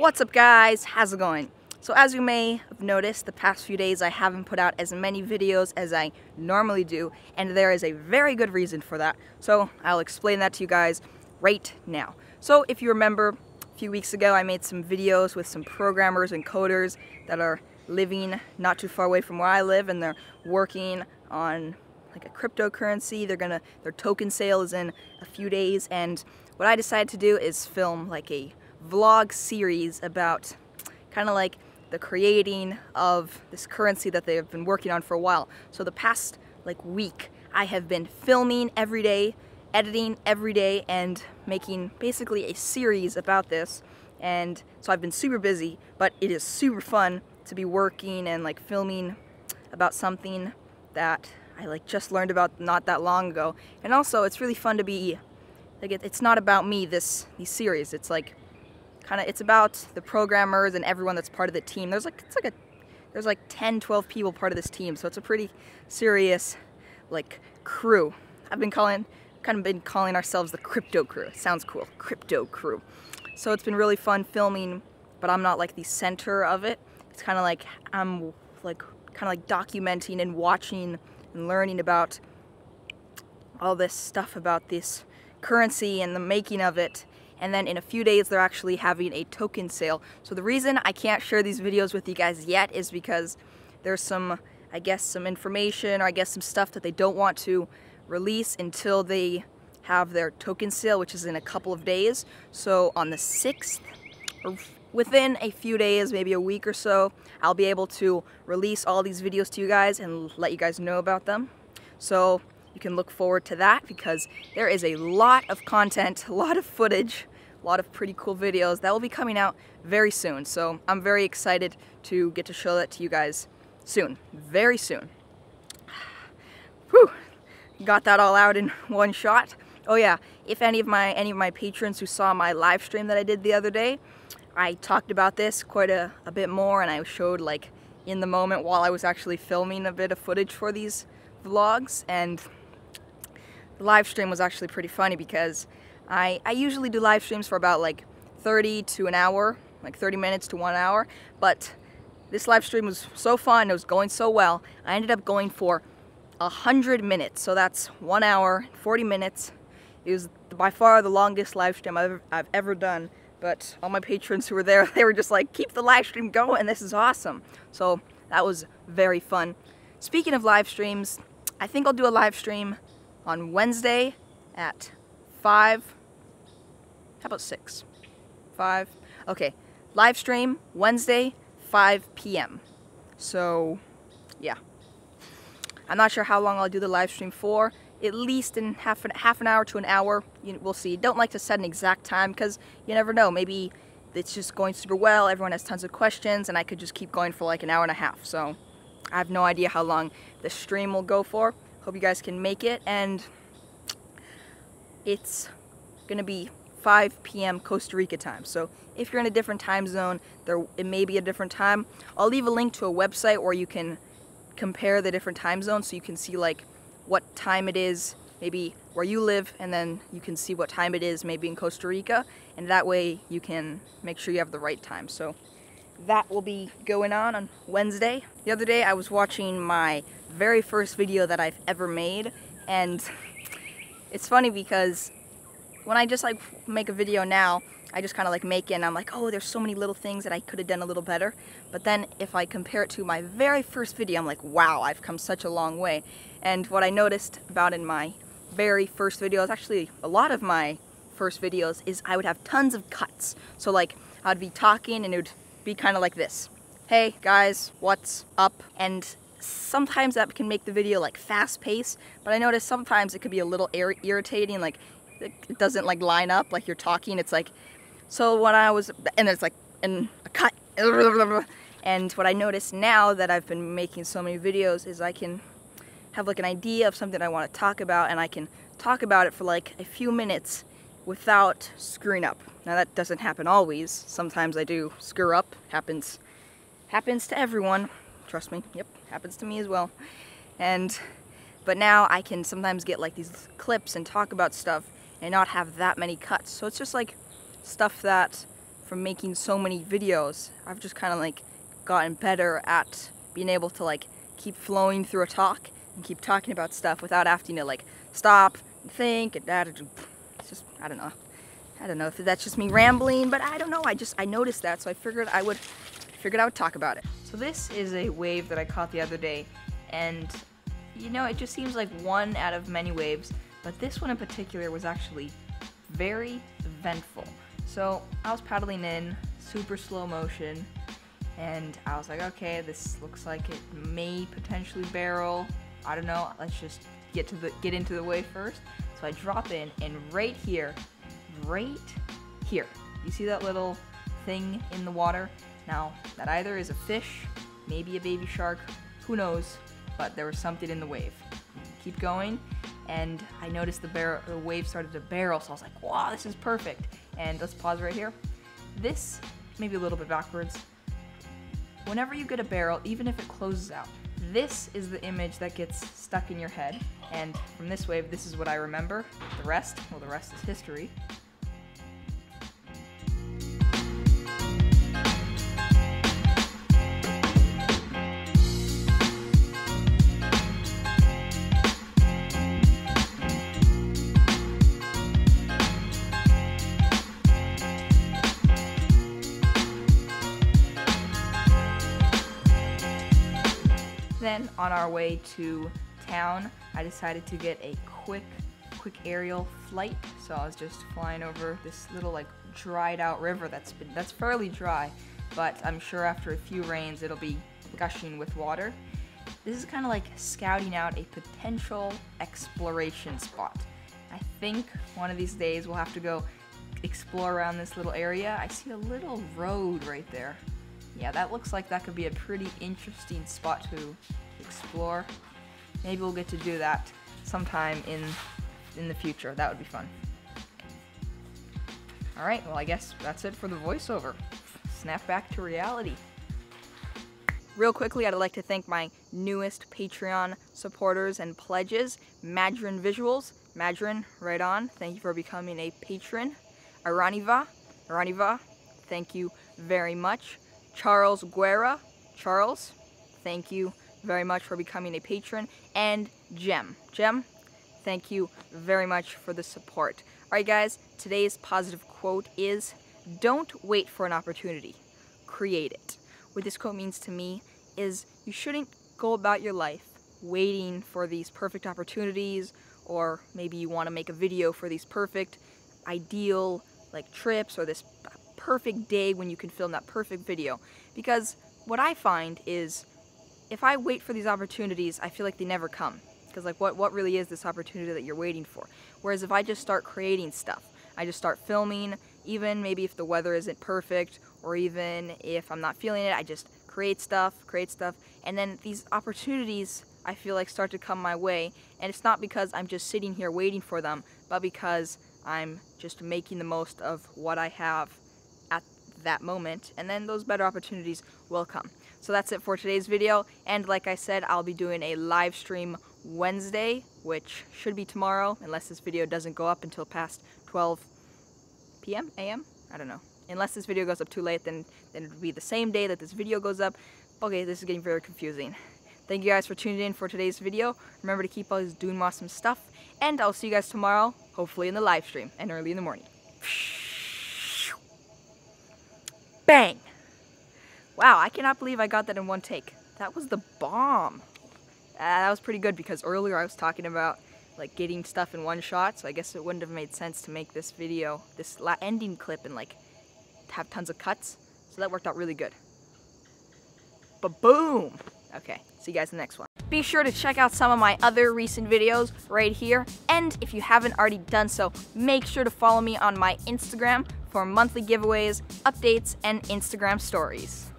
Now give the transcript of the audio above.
What's up guys, how's it going? So as you may have noticed, the past few days I haven't put out as many videos as I normally do, and there is a very good reason for that. So I'll explain that to you guys right now. So if you remember, a few weeks ago I made some videos with some programmers and coders that are living not too far away from where I live, and they're working on like a cryptocurrency. Their token sale is in a few days, and what I decided to do is film like a vlog series about kind of like the creating of this currency that they have been working on for a while. So the past like week I have been filming every day, editing every day, and making basically a series about this. And so I've been super busy, but it is super fun to be working and like filming about something that I like just learned about not that long ago. And also it's really fun to be like, it's not about me, these series. It's like it's about the programmers and everyone that's part of the team. There's like 10, 12 people part of this team, so it's a pretty serious like crew. I've been calling ourselves the crypto crew. It sounds cool, crypto crew. So it's been really fun filming, but I'm not like the center of it. It's kind of like I'm like documenting and watching and learning about all this stuff about this currency and the making of it. And then in a few days they're actually having a token sale. So the reason I can't share these videos with you guys yet is because there's some, I guess, some information, or I guess some stuff that they don't want to release until they have their token sale, which is in a couple of days. So on the 6th, or within a few days, maybe a week or so, I'll be able to release all these videos to you guys and let you guys know about them. So you can look forward to that, because there is a lot of content, a lot of footage, a lot of pretty cool videos that will be coming out very soon. So I'm very excited to get to show that to you guys soon, very soon. Whew, got that all out in one shot. Oh yeah, if any of my patrons who saw my live stream that I did the other day, I talked about this quite a bit more, and I showed like in the moment while I was actually filming a bit of footage for these vlogs. And the live stream was actually pretty funny, because I usually do live streams for about like 30 to an hour, like 30 minutes to 1 hour, but this live stream was so fun, it was going so well, I ended up going for 100 minutes, so that's 1 hour, 40 minutes. It was by far the longest live stream I've ever done, but all my patrons who were there, they were just like, keep the live stream going, this is awesome. So that was very fun. Speaking of live streams, I think I'll do a live stream on Wednesday at 5, how about 6? 5? Okay, live stream Wednesday, 5 p.m. So, yeah. I'm not sure how long I'll do the live stream for, at least in half an hour to an hour. We'll see. Don't like to set an exact time, because you never know, maybe it's just going super well, everyone has tons of questions, and I could just keep going for like an hour and a half. So, I have no idea how long the stream will go for. Hope you guys can make it, and it's gonna be 5 p.m. Costa Rica time. So if you're in a different time zone, it may be a different time. I'll leave a link to a website where you can compare the different time zones, so you can see like what time it is maybe where you live, and then you can see what time it is maybe in Costa Rica, and that way you can make sure you have the right time. So that will be going on Wednesday. The other day I was watching my very first video that I've ever made, and it's funny because when I just like make a video now, I just kind of like make it and I'm like, oh, there's so many little things that I could have done a little better. But then if I compare it to my very first video, I'm like, wow, I've come such a long way. And what I noticed about in my very first videos, actually a lot of my first videos, is I would have tons of cuts. So like I'd be talking and it would be kind of like this. Hey guys, what's up? And sometimes that can make the video like fast-paced, but I noticed sometimes it could be a little irritating, like it doesn't like line up, like you're talking, it's like, so when I was, and it's like, and a cut, and what I noticed now that I've been making so many videos is I can have like an idea of something I want to talk about, and I can talk about it for like a few minutes without screwing up. Now that doesn't happen always, sometimes I do screw up, happens to everyone, trust me, yep, happens to me as well. But now I can sometimes get like these clips and talk about stuff and not have that many cuts. So it's just like stuff that from making so many videos, I've just kind of like gotten better at being able to like keep flowing through a talk and keep talking about stuff without having to like stop and think and it's just, I don't know if that's just me rambling, but I don't know, I noticed that, so I figured I would talk about it. So this is a wave that I caught the other day, and you know, it just seems like one out of many waves, but this one in particular was actually very eventful. So I was paddling in super slow motion, and I was like, okay, this looks like it may potentially barrel. I don't know, let's just get into the wave first. So I drop in, and right here, you see that little thing in the water? Now, that either is a fish, maybe a baby shark, who knows, but there was something in the wave. Keep going, and I noticed the wave started to barrel, so I was like, wow, this is perfect. And let's pause right here. This, maybe a little bit backwards. Whenever you get a barrel, even if it closes out, this is the image that gets stuck in your head. And from this wave, this is what I remember. The rest is history. Then on our way to town, I decided to get a quick aerial flight. So I was just flying over this little like dried out river that's fairly dry, but I'm sure after a few rains it'll be gushing with water. This is kind of like scouting out a potential exploration spot. I think one of these days we'll have to go explore around this little area. I see a little road right there. Yeah, that looks like that could be a pretty interesting spot to explore. Maybe we'll get to do that sometime in the future. That would be fun. Alright, well I guess that's it for the voiceover. Snap back to reality. Real quickly, I'd like to thank my newest Patreon supporters and pledges, Madrin Visuals. Madrin, right on. Thank you for becoming a patron. Araniva, thank you very much. Charles Guerra, Charles, thank you very much for becoming a patron. And Jem, thank you very much for the support. Alright guys, today's positive quote is, don't wait for an opportunity, create it. What this quote means to me is you shouldn't go about your life waiting for these perfect opportunities, or maybe you want to make a video for these perfect, ideal like trips, or this perfect day when you can film that perfect video. Because what I find is, if I wait for these opportunities, I feel like they never come. Because like what really is this opportunity that you're waiting for? Whereas if I just start creating stuff, I just start filming, even maybe if the weather isn't perfect, or even if I'm not feeling it, I just create stuff, and then these opportunities I feel like start to come my way, and it's not because I'm just sitting here waiting for them, but because I'm just making the most of what I have at that moment, and then those better opportunities will come. So that's it for today's video, and like I said, I'll be doing a live stream Wednesday, which should be tomorrow, unless this video doesn't go up until past 12 p.m. a.m. I don't know. Unless this video goes up too late, then it'll be the same day that this video goes up. Okay, this is getting very confusing. Thank you guys for tuning in for today's video. Remember to keep always doing awesome stuff, and I'll see you guys tomorrow, hopefully in the live stream, and early in the morning. Bang! Wow, I cannot believe I got that in one take. That was the bomb. That was pretty good, because earlier I was talking about like getting stuff in one shot, so I guess it wouldn't have made sense to make this video, this ending clip, and like have tons of cuts. So that worked out really good. Ba-boom! Okay, see you guys in the next one. Be sure to check out some of my other recent videos right here, and if you haven't already done so, make sure to follow me on my Instagram for monthly giveaways, updates, and Instagram stories.